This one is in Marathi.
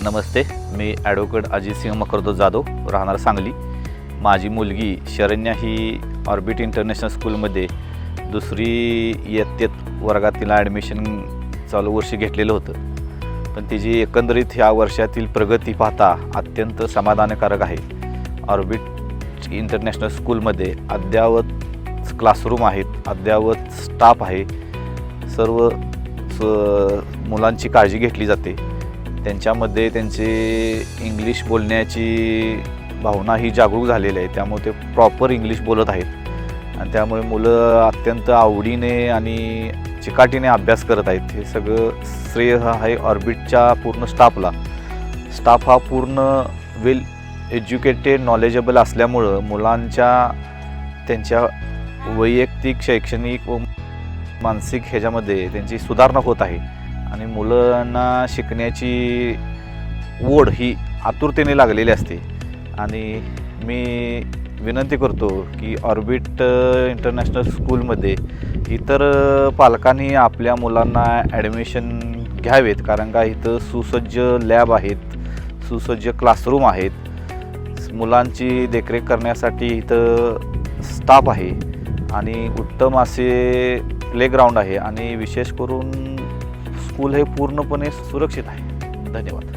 नमस्ते, मी ॲडव्होकेट अजितसिंह मकरदो जाधव, राहणार सांगली. माझी मुलगी शरण्या ही ऑर्बिट इंटरनॅशनल स्कूलमध्ये दुसरी इयत्तेत वर्गात तिला ॲडमिशन चालू वर्षी घेतलेलं होतं. पण तिची एकंदरीत ह्या वर्षातील प्रगती पाहता अत्यंत समाधानकारक आहे. ऑर्बिट इंटरनॅशनल स्कूलमध्ये अद्ययावत क्लासरूम आहेत, अद्ययावत स्टाफ आहे, सर्व मुलांची काळजी घेतली जाते. त्यांच्यामध्ये त्यांचे इंग्लिश बोलण्याची भावना ही जागरूक झालेली आहे, त्यामुळे ते प्रॉपर इंग्लिश बोलत आहेत आणि त्यामुळे मुलं अत्यंत आवडीने आणि चिकाटीने अभ्यास करत आहेत. हे सगळं श्रेय आहे ऑर्बिटच्या पूर्ण स्टाफला. स्टाफ हा पूर्ण वेल एज्युकेटेड नॉलेजेबल असल्यामुळं मुलांच्या त्यांच्या वैयक्तिक शैक्षणिक व मानसिक ह्याच्यामध्ये त्यांची सुधारणा होत आहे आणि मुलांना शिकण्याची ओढ ही आतुरतेने लागलेली असते. आणि मी विनंती करतो की ऑर्बिट इंटरनॅशनल स्कूलमध्ये इतर पालकांनी आपल्या मुलांना ॲडमिशन घ्यावेत, कारण का इथं सुसज्ज लॅब आहेत, सुसज्ज क्लासरूम आहेत, मुलांची देखरेख करण्यासाठी इथं स्टाफ आहे आणि उत्तम असे प्लेग्राऊंड आहे आणि विशेष करून स्कूल हे पूर्णपणे सुरक्षित आहे. धन्यवाद.